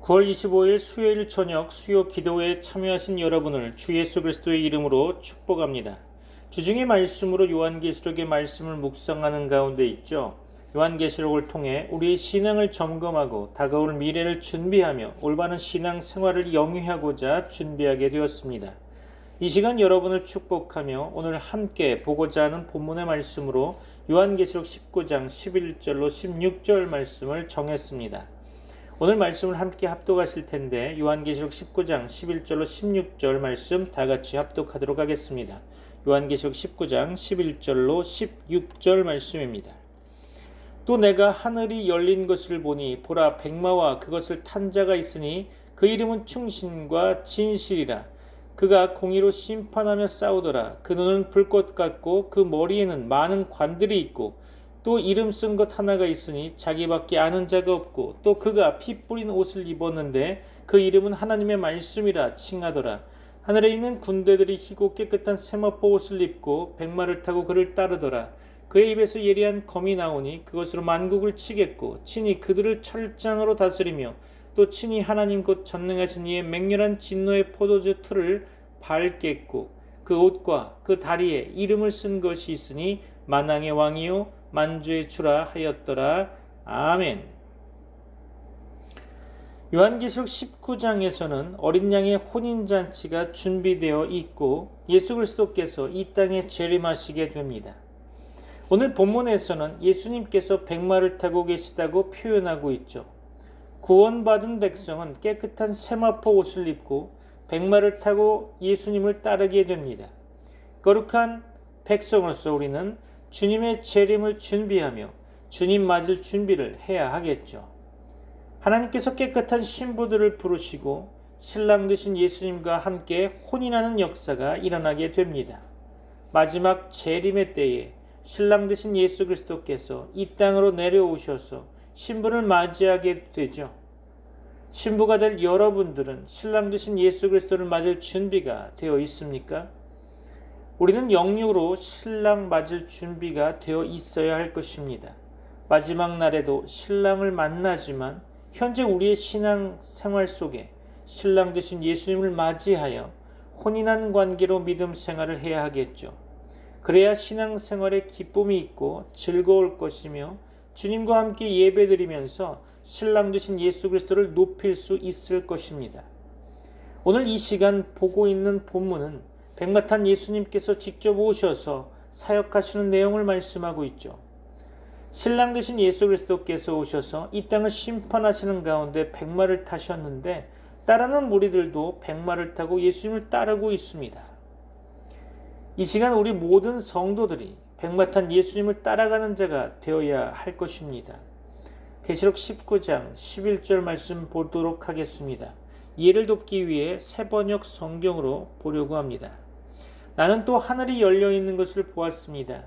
9월 25일 수요일 저녁 수요 기도회에 참여하신 여러분을 주 예수 그리스도의 이름으로 축복합니다. 주중의 말씀으로 요한계시록의 말씀을 묵상하는 가운데 있죠. 요한계시록을 통해 우리의 신앙을 점검하고 다가올 미래를 준비하며 올바른 신앙 생활을 영위하고자 준비하게 되었습니다. 이 시간 여러분을 축복하며 오늘 함께 보고자 하는 본문의 말씀으로 요한계시록 19장 11절로 16절 말씀을 정했습니다. 오늘 말씀을 함께 합독하실 텐데 요한계시록 19장 11절로 16절 말씀 다 같이 합독하도록 하겠습니다. 요한계시록 19장 11절로 16절 말씀입니다. 또 내가 하늘이 열린 것을 보니 보라 백마와 그것을 탄 자가 있으니 그 이름은 충신과 진실이라. 그가 공의로 심판하며 싸우더라. 그 눈은 불꽃 같고 그 머리에는 많은 관들이 있고 또 이름 쓴 것 하나가 있으니 자기밖에 아는 자가 없고 또 그가 피 뿌린 옷을 입었는데 그 이름은 하나님의 말씀이라 칭하더라. 하늘에 있는 군대들이 희고 깨끗한 세마포 옷을 입고 백마를 타고 그를 따르더라. 그의 입에서 예리한 검이 나오니 그것으로 만국을 치겠고 친히 그들을 철장으로 다스리며 또 친히 하나님 곧 전능하신 이의 맹렬한 진노의 포도주 틀을 밟겠고 그 옷과 그 다리에 이름을 쓴 것이 있으니 만왕의 왕이요 만주의 주라 하였더라. 아멘. 요한계시록 19장에서는 어린 양의 혼인잔치가 준비되어 있고 예수 그리스도께서 이 땅에 재림하시게 됩니다. 오늘 본문에서는 예수님께서 백마를 타고 계시다고 표현하고 있죠. 구원받은 백성은 깨끗한 세마포 옷을 입고 백마를 타고 예수님을 따르게 됩니다. 거룩한 백성으로서 우리는 주님의 재림을 준비하며 주님 맞을 준비를 해야 하겠죠. 하나님께서 깨끗한 신부들을 부르시고 신랑 되신 예수님과 함께 혼인하는 역사가 일어나게 됩니다. 마지막 재림의 때에 신랑 되신 예수 그리스도께서 이 땅으로 내려오셔서 신부를 맞이하게 되죠. 신부가 될 여러분들은 신랑 되신 예수 그리스도를 맞을 준비가 되어 있습니까? 우리는 영육으로 신랑 맞을 준비가 되어 있어야 할 것입니다. 마지막 날에도 신랑을 만나지만 현재 우리의 신앙 생활 속에 신랑 되신 예수님을 맞이하여 혼인한 관계로 믿음 생활을 해야 하겠죠. 그래야 신앙 생활에 기쁨이 있고 즐거울 것이며 주님과 함께 예배드리면서 신랑 되신 예수 그리스도를 높일 수 있을 것입니다. 오늘 이 시간 보고 있는 본문은 백마 탄 예수님께서 직접 오셔서 사역하시는 내용을 말씀하고 있죠. 신랑 되신 예수 그리스도께서 오셔서 이 땅을 심판하시는 가운데 백마를 타셨는데 따르는 무리들도 백마를 타고 예수님을 따르고 있습니다. 이 시간 우리 모든 성도들이 백마 탄 예수님을 따라가는 자가 되어야 할 것입니다. 계시록 19장 11절 말씀 보도록 하겠습니다. 이해를 돕기 위해 새번역 성경으로 보려고 합니다. 나는 또 하늘이 열려 있는 것을 보았습니다.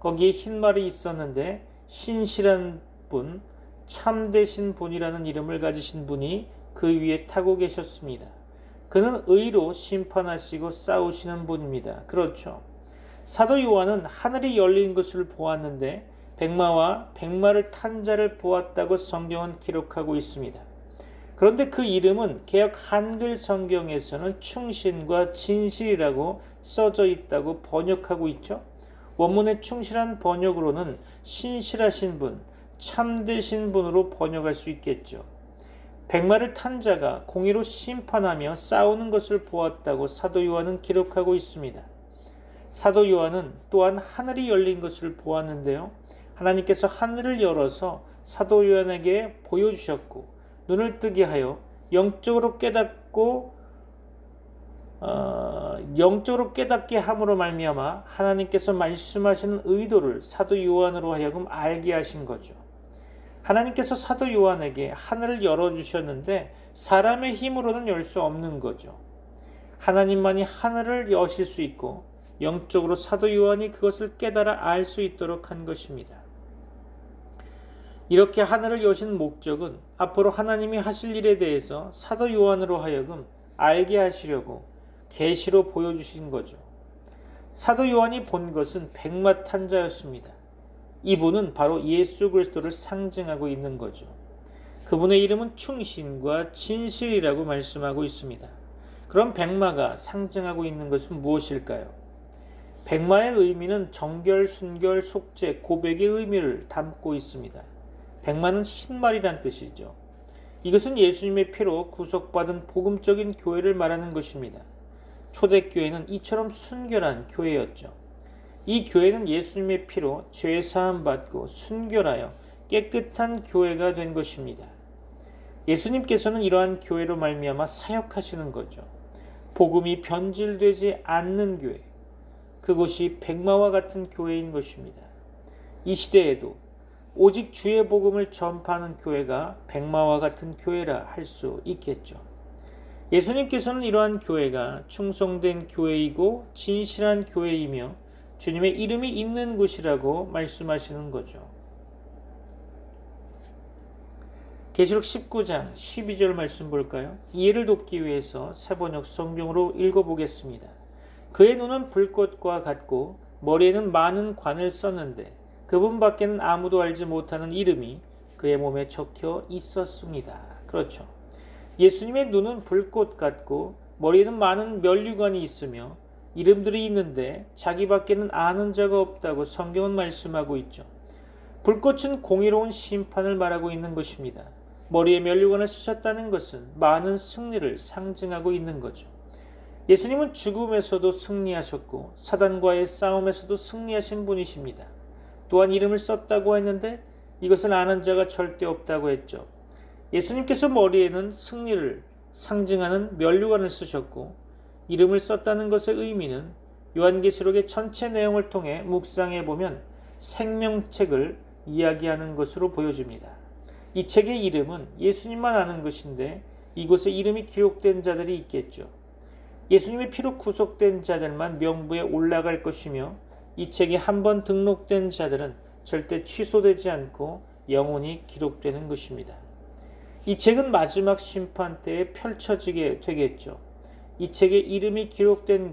거기에 흰 말이 있었는데 신실한 분, 참되신 분이라는 이름을 가지신 분이 그 위에 타고 계셨습니다. 그는 의로 심판하시고 싸우시는 분입니다. 그렇죠. 사도 요한은 하늘이 열린 것을 보았는데 백마와 백마를 탄 자를 보았다고 성경은 기록하고 있습니다. 그런데 그 이름은 개역 한글 성경에서는 충신과 진실이라고 써져 있다고 번역하고 있죠. 원문의 충실한 번역으로는 신실하신 분, 참되신 분으로 번역할 수 있겠죠. 백마를 탄 자가 공의로 심판하며 싸우는 것을 보았다고 사도 요한은 기록하고 있습니다. 사도 요한은 또한 하늘이 열린 것을 보았는데요. 하나님께서 하늘을 열어서 사도 요한에게 보여주셨고 눈을 뜨게 하여 영적으로 깨닫게 함으로 말미암아 하나님께서 말씀하시는 의도를 사도 요한으로 하여금 알게 하신 거죠. 하나님께서 사도 요한에게 하늘을 열어주셨는데 사람의 힘으로는 열 수 없는 거죠. 하나님만이 하늘을 여실 수 있고 영적으로 사도 요한이 그것을 깨달아 알 수 있도록 한 것입니다. 이렇게 하늘을 여신 목적은 앞으로 하나님이 하실 일에 대해서 사도 요한으로 하여금 알게 하시려고 계시로 보여주신 거죠. 사도 요한이 본 것은 백마 탄 자였습니다. 이분은 바로 예수 그리스도를 상징하고 있는 거죠. 그분의 이름은 충신과 진실이라고 말씀하고 있습니다. 그럼 백마가 상징하고 있는 것은 무엇일까요? 백마의 의미는 정결, 순결, 속죄, 고백의 의미를 담고 있습니다. 백마는 흰말이란 뜻이죠. 이것은 예수님의 피로 구속받은 복음적인 교회를 말하는 것입니다. 초대교회는 이처럼 순결한 교회였죠. 이 교회는 예수님의 피로 죄 사함 받고 순결하여 깨끗한 교회가 된 것입니다. 예수님께서는 이러한 교회로 말미암아 사역하시는 거죠. 복음이 변질되지 않는 교회, 그것이 백마와 같은 교회인 것입니다. 이 시대에도 오직 주의 복음을 전파하는 교회가 백마와 같은 교회라 할 수 있겠죠. 예수님께서는 이러한 교회가 충성된 교회이고 진실한 교회이며 주님의 이름이 있는 곳이라고 말씀하시는 거죠. 계시록 19장 12절 말씀 볼까요? 이해를 돕기 위해서 세번역 성경으로 읽어보겠습니다. 그의 눈은 불꽃과 같고 머리에는 많은 관을 썼는데 그분 밖에는 아무도 알지 못하는 이름이 그의 몸에 적혀 있었습니다. 그렇죠. 예수님의 눈은 불꽃 같고 머리에는 많은 면류관이 있으며 이름들이 있는데 자기밖에는 아는 자가 없다고 성경은 말씀하고 있죠. 불꽃은 공의로운 심판을 말하고 있는 것입니다. 머리에 면류관을 쓰셨다는 것은 많은 승리를 상징하고 있는 거죠. 예수님은 죽음에서도 승리하셨고 사단과의 싸움에서도 승리하신 분이십니다. 또한 이름을 썼다고 했는데 이것을 아는 자가 절대 없다고 했죠. 예수님께서 머리에는 승리를 상징하는 면류관을 쓰셨고 이름을 썼다는 것의 의미는 요한계시록의 전체 내용을 통해 묵상해 보면 생명책을 이야기하는 것으로 보여집니다. 이 책의 이름은 예수님만 아는 것인데 이곳에 이름이 기록된 자들이 있겠죠. 예수님의 피로 구속된 자들만 명부에 올라갈 것이며 이 책이 한번 등록된 자들은 절대 취소되지 않고 영원히 기록되는 것입니다. 이 책은 마지막 심판 때에 펼쳐지게 되겠죠. 이 책에 이름이 기록된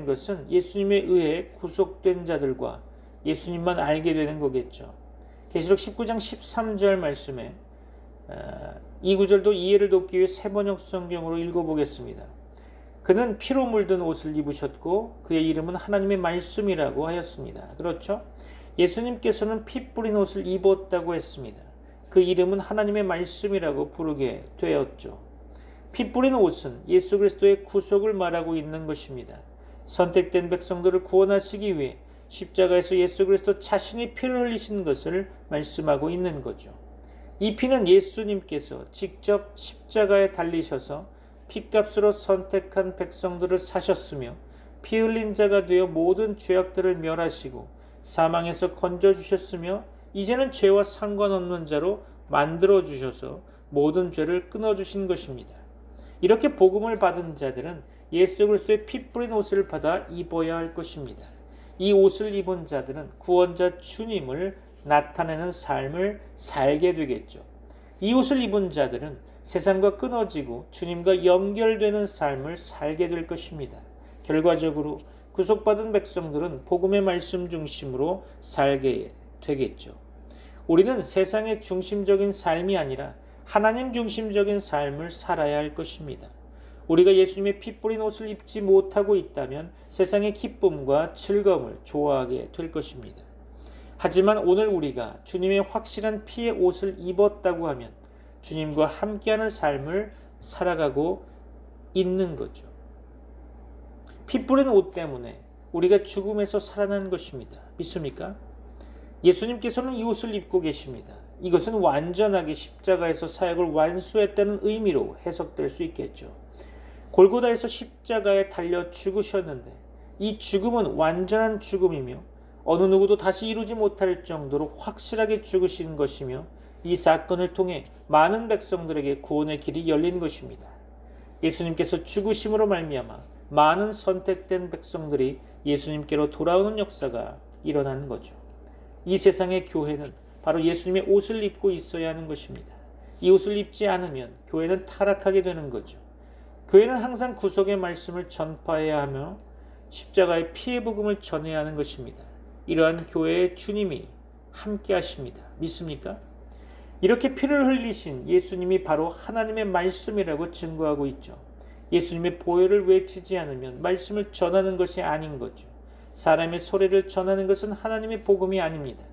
것은 예수님에 의해 구속된 자들과 예수님만 알게 되는 거겠죠. 계시록 19장 13절 말씀에 이 구절도 이해를 돕기 위해 세번역 성경으로 읽어보겠습니다. 그는 피로 물든 옷을 입으셨고 그의 이름은 하나님의 말씀이라고 하였습니다. 그렇죠? 예수님께서는 피 뿌린 옷을 입었다고 했습니다. 그 이름은 하나님의 말씀이라고 부르게 되었죠. 피 뿌린 옷은 예수 그리스도의 구속을 말하고 있는 것입니다. 선택된 백성들을 구원하시기 위해 십자가에서 예수 그리스도 자신이 피를 흘리신 것을 말씀하고 있는 거죠. 이 피는 예수님께서 직접 십자가에 달리셔서 피값으로 선택한 백성들을 사셨으며 피 흘린 자가 되어 모든 죄악들을 멸하시고 사망에서 건져주셨으며 이제는 죄와 상관없는 자로 만들어주셔서 모든 죄를 끊어주신 것입니다. 이렇게 복음을 받은 자들은 예수 그리스도의 피 뿌린 옷을 받아 입어야 할 것입니다. 이 옷을 입은 자들은 구원자 주님을 나타내는 삶을 살게 되겠죠. 이 옷을 입은 자들은 세상과 끊어지고 주님과 연결되는 삶을 살게 될 것입니다. 결과적으로 구속받은 백성들은 복음의 말씀 중심으로 살게 되겠죠. 우리는 세상의 중심적인 삶이 아니라 하나님 중심적인 삶을 살아야 할 것입니다. 우리가 예수님의 피 뿌린 옷을 입지 못하고 있다면 세상의 기쁨과 즐거움을 좋아하게 될 것입니다. 하지만 오늘 우리가 주님의 확실한 피의 옷을 입었다고 하면 주님과 함께하는 삶을 살아가고 있는 거죠. 피 뿌린 옷 때문에 우리가 죽음에서 살아난 것입니다. 믿습니까? 예수님께서는 이 옷을 입고 계십니다. 이것은 완전하게 십자가에서 사역을 완수했다는 의미로 해석될 수 있겠죠. 골고다에서 십자가에 달려 죽으셨는데 이 죽음은 완전한 죽음이며 어느 누구도 다시 이루지 못할 정도로 확실하게 죽으신 것이며 이 사건을 통해 많은 백성들에게 구원의 길이 열린 것입니다. 예수님께서 죽으심으로 말미암아 많은 선택된 백성들이 예수님께로 돌아오는 역사가 일어나는 거죠. 이 세상의 교회는 바로 예수님의 옷을 입고 있어야 하는 것입니다. 이 옷을 입지 않으면 교회는 타락하게 되는 거죠. 교회는 항상 구속의 말씀을 전파해야 하며 십자가의 피의 복음을 전해야 하는 것입니다. 이러한 교회의 주님이 함께 하십니다. 믿습니까? 이렇게 피를 흘리신 예수님이 바로 하나님의 말씀이라고 증거하고 있죠. 예수님의 보혈을 외치지 않으면 말씀을 전하는 것이 아닌 거죠. 사람의 소리를 전하는 것은 하나님의 복음이 아닙니다.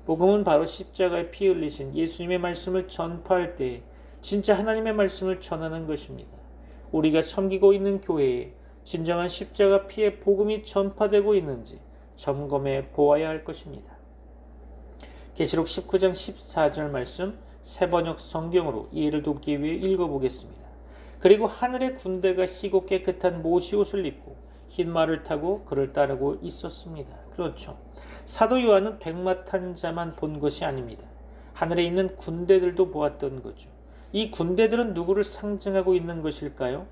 복음은 바로 십자가에 피 흘리신 예수님의 말씀을 전파할 때 진짜 하나님의 말씀을 전하는 것입니다. 우리가 섬기고 있는 교회에 진정한 십자가 피의 복음이 전파되고 있는지 점검해 보아야 할 것입니다. 계시록 19장 14절 말씀 새번역 성경으로 이해를 돕기 위해 읽어보겠습니다. 그리고 하늘의 군대가 희고 깨끗한 모시 옷을 입고 흰 말을 타고 그를 따르고 있었습니다. 그렇죠. 사도 요한은 백마 탄 자만 본 것이 아닙니다. 하늘에 있는 군대들도 보았던 거죠. 이 군대들은 누구를 상징하고 있는 것일까요?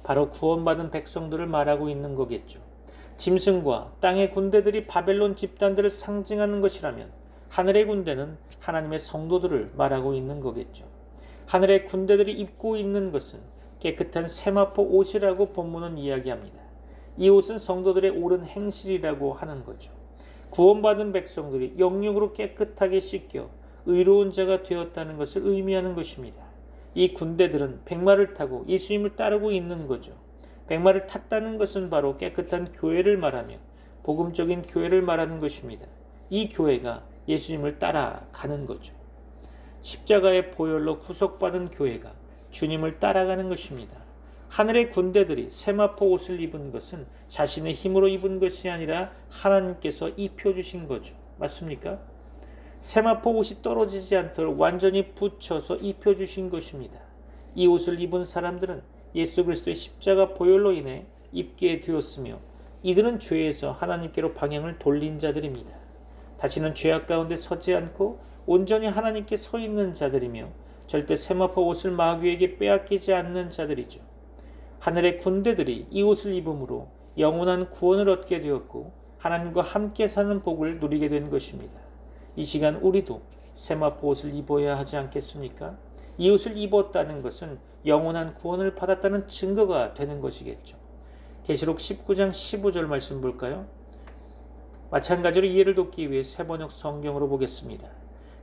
바로 구원받은 백성들을 말하고 있는 거겠죠. 짐승과 땅의 군대들이 바벨론 집단들을 상징하는 것이라면 하늘의 군대는 하나님의 성도들을 말하고 있는 거겠죠. 하늘의 군대들이 입고 있는 것은 깨끗한 세마포 옷이라고 본문은 이야기합니다. 이 옷은 성도들의 옳은 행실이라고 하는 거죠. 구원받은 백성들이 영육으로 깨끗하게 씻겨 의로운 자가 되었다는 것을 의미하는 것입니다. 이 군대들은 백마를 타고 예수님을 따르고 있는 거죠. 백마를 탔다는 것은 바로 깨끗한 교회를 말하며 복음적인 교회를 말하는 것입니다. 이 교회가 예수님을 따라가는 거죠. 십자가의 보혈로 구속받은 교회가 주님을 따라가는 것입니다. 하늘의 군대들이 세마포 옷을 입은 것은 자신의 힘으로 입은 것이 아니라 하나님께서 입혀주신 거죠. 맞습니까? 세마포 옷이 떨어지지 않도록 완전히 붙여서 입혀주신 것입니다. 이 옷을 입은 사람들은 예수 그리스도의 십자가 보혈로 인해 입게 되었으며 이들은 죄에서 하나님께로 방향을 돌린 자들입니다. 다시는 죄악 가운데 서지 않고 온전히 하나님께 서 있는 자들이며 절대 세마포 옷을 마귀에게 빼앗기지 않는 자들이죠. 하늘의 군대들이 이 옷을 입음으로 영원한 구원을 얻게 되었고 하나님과 함께 사는 복을 누리게 된 것입니다. 이 시간 우리도 세마포 옷을 입어야 하지 않겠습니까? 이 옷을 입었다는 것은 영원한 구원을 받았다는 증거가 되는 것이겠죠. 계시록 19장 15절 말씀 볼까요? 마찬가지로 이해를 돕기 위해 새번역 성경으로 보겠습니다.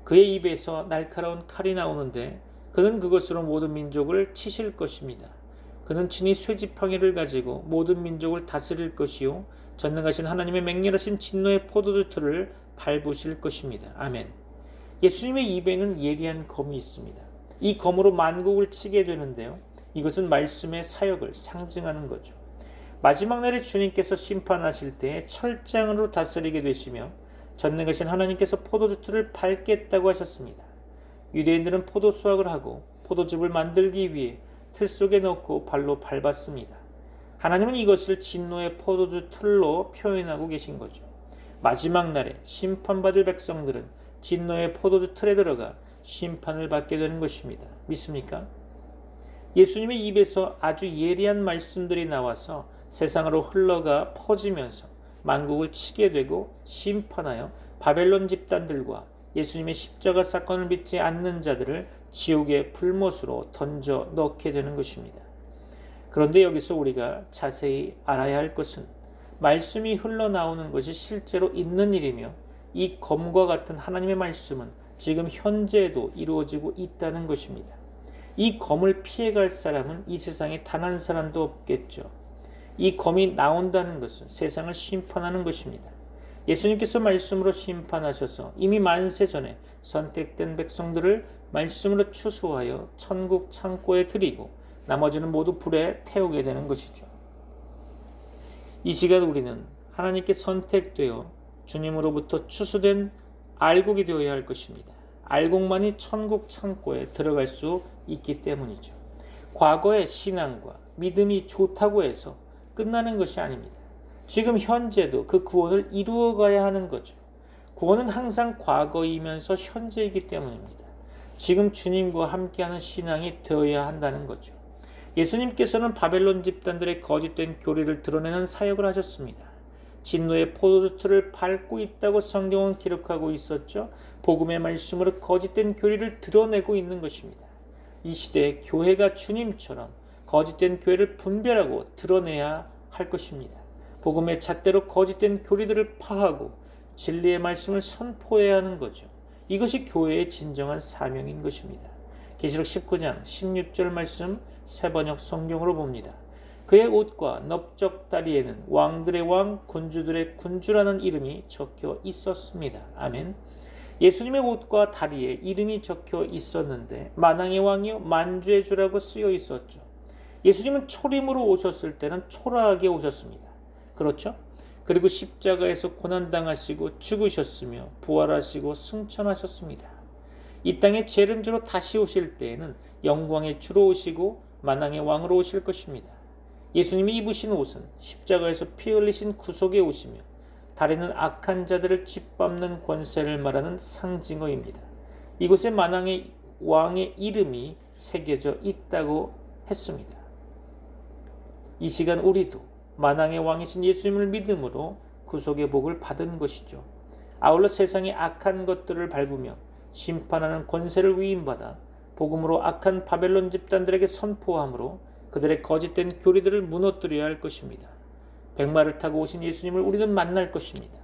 그의 입에서 날카로운 칼이 나오는데 그는 그것으로 모든 민족을 치실 것입니다. 그는 친히 쇠지팡이를 가지고 모든 민족을 다스릴 것이요 전능하신 하나님의 맹렬하신 진노의 포도주 틀을 밟으실 것입니다. 아멘. 예수님의 입에는 예리한 검이 있습니다. 이 검으로 만국을 치게 되는데요. 이것은 말씀의 사역을 상징하는 거죠. 마지막 날에 주님께서 심판하실 때에 철장으로 다스리게 되시며 전능하신 하나님께서 포도주 틀을 밟겠다고 하셨습니다. 유대인들은 포도 수확을 하고 포도즙을 만들기 위해 틀 속에 넣고 발로 밟았습니다. 하나님은 이것을 진노의 포도주 틀로 표현하고 계신 거죠. 마지막 날에 심판받을 백성들은 진노의 포도주 틀에 들어가 심판을 받게 되는 것입니다. 믿습니까? 예수님의 입에서 아주 예리한 말씀들이 나와서 세상으로 흘러가 퍼지면서 만국을 치게 되고 심판하여 바벨론 집단들과 예수님의 십자가 사건을 믿지 않는 자들을 지옥의 불못으로 던져 넣게 되는 것입니다. 그런데 여기서 우리가 자세히 알아야 할 것은 말씀이 흘러나오는 것이 실제로 있는 일이며 이 검과 같은 하나님의 말씀은 지금 현재에도 이루어지고 있다는 것입니다. 이 검을 피해갈 사람은 이 세상에 단 한 사람도 없겠죠. 이 검이 나온다는 것은 세상을 심판하는 것입니다. 예수님께서 말씀으로 심판하셔서 이미 만세 전에 선택된 백성들을 말씀으로 추수하여 천국 창고에 드리고 나머지는 모두 불에 태우게 되는 것이죠. 이 시간 우리는 하나님께 선택되어 주님으로부터 추수된 알곡이 되어야 할 것입니다. 알곡만이 천국 창고에 들어갈 수 있기 때문이죠. 과거의 신앙과 믿음이 좋다고 해서 끝나는 것이 아닙니다. 지금 현재도 그 구원을 이루어가야 하는 거죠. 구원은 항상 과거이면서 현재이기 때문입니다. 지금 주님과 함께하는 신앙이 되어야 한다는 거죠. 예수님께서는 바벨론 집단들의 거짓된 교리를 드러내는 사역을 하셨습니다. 진노의 포도주 틀을 밟고 있다고 성경은 기록하고 있었죠. 복음의 말씀으로 거짓된 교리를 드러내고 있는 것입니다. 이 시대에 교회가 주님처럼 거짓된 교회를 분별하고 드러내야 할 것입니다. 복음의 잣대로 거짓된 교리들을 파하고 진리의 말씀을 선포해야 하는 거죠. 이것이 교회의 진정한 사명인 것입니다. 계시록 19장 16절 말씀 세번역 성경으로 봅니다. 그의 옷과 넓적 다리에는 왕들의 왕, 군주들의 군주라는 이름이 적혀 있었습니다. 아멘. 예수님의 옷과 다리에 이름이 적혀 있었는데 만왕의 왕이요 만주의 주라고 쓰여 있었죠. 예수님은 초림으로 오셨을 때는 초라하게 오셨습니다. 그렇죠? 그리고 십자가에서 고난당하시고 죽으셨으며 부활하시고 승천하셨습니다. 이 땅에 재림 주로 다시 오실 때에는 영광의 주로 오시고 만왕의 왕으로 오실 것입니다. 예수님이 입으신 옷은 십자가에서 피 흘리신 구속의 옷이며 다리는 악한 자들을 짓밟는 권세를 말하는 상징어입니다. 이곳에 만왕의 왕의 이름이 새겨져 있다고 했습니다. 이 시간 우리도 만왕의 왕이신 예수님을 믿음으로 구속의 복을 받은 것이죠. 아울러 세상의 악한 것들을 밟으며 심판하는 권세를 위임받아 복음으로 악한 바벨론 집단들에게 선포함으로 그들의 거짓된 교리들을 무너뜨려야 할 것입니다. 백마를 타고 오신 예수님을 우리는 만날 것입니다.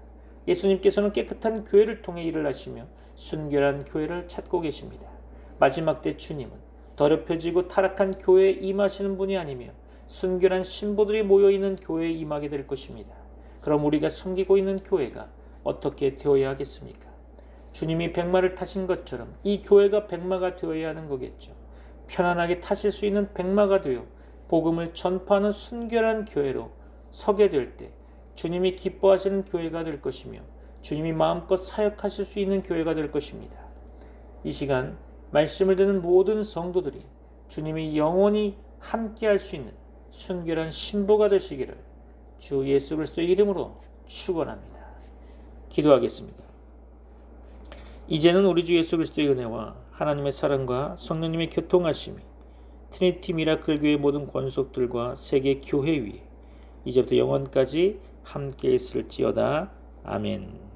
예수님께서는 깨끗한 교회를 통해 일을 하시며 순결한 교회를 찾고 계십니다. 마지막 때 주님은 더럽혀지고 타락한 교회에 임하시는 분이 아니며 순결한 신부들이 모여있는 교회에 임하게 될 것입니다. 그럼 우리가 섬기고 있는 교회가 어떻게 되어야 하겠습니까? 주님이 백마를 타신 것처럼 이 교회가 백마가 되어야 하는 거겠죠. 편안하게 타실 수 있는 백마가 되어 복음을 전파하는 순결한 교회로 서게 될 때 주님이 기뻐하시는 교회가 될 것이며 주님이 마음껏 사역하실 수 있는 교회가 될 것입니다. 이 시간 말씀을 듣는 모든 성도들이 주님이 영원히 함께할 수 있는 순결한 신부가 되시기를 주 예수 그리스도의 이름으로 축원합니다. 기도하겠습니다. 이제는 우리 주 예수 그리스도의 은혜와 하나님의 사랑과 성령님의 교통하심이 트리니티 미라클 교회 모든 권속들과 세계 교회 위에 이제부터 영원까지 함께 있을지어다. 아멘.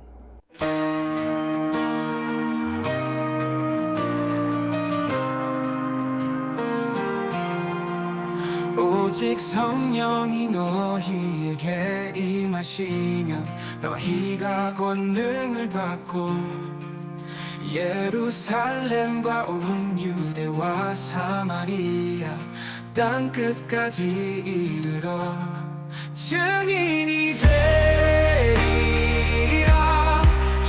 오직 성령이 너희에게 임하시면 너희가 권능을 받고 예루살렘과 온 유대와 사마리아 땅 끝까지 이르러 증인이 되리라.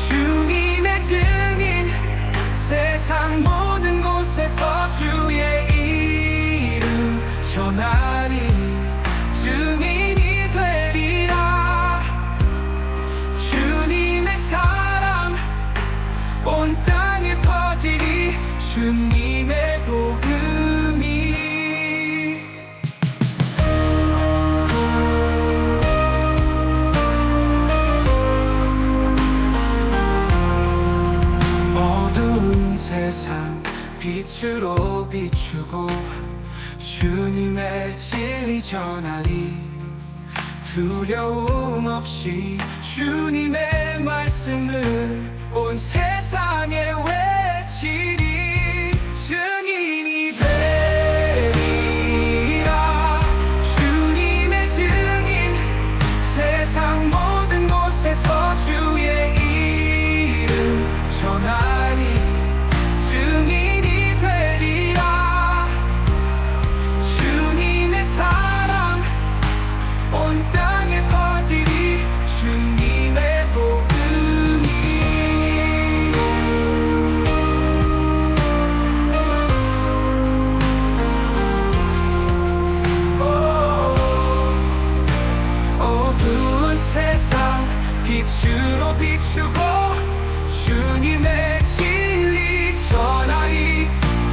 주님의 증인 세상 모든 곳에서 주의 이름 전하리. 증인이 되리라. 주님의 사랑 온 땅에 퍼지리. 주님의 복음이 어두운 세상 빛으로 비추고 주님의 진리 전하리. 두려움 없이 주님의 말씀을 온 세상에 외치리. 증인이 되리라. 주님의 증인 세상 모든 곳에서 주의 이름 전하리. 증인이 되리라. 주님의 사랑 온 땅에 퍼지리. 주님의 복음이 어두운 세상 빛으로 비추고 주님의 진리 전하리.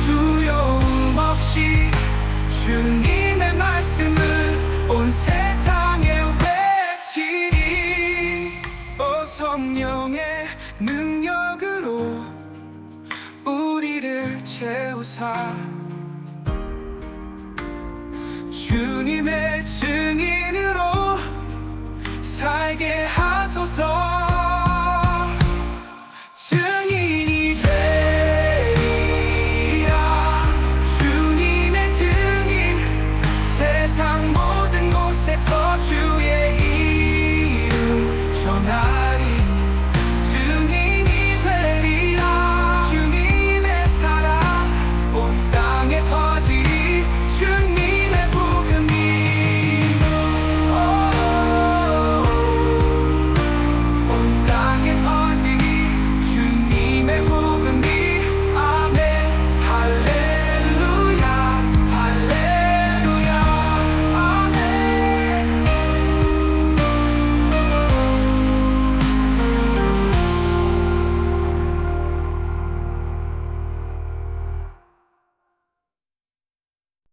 두려움 없이 주님의 말씀을 온 세상에 외치리. 성령의 능력으로 우리를 채우사 주님의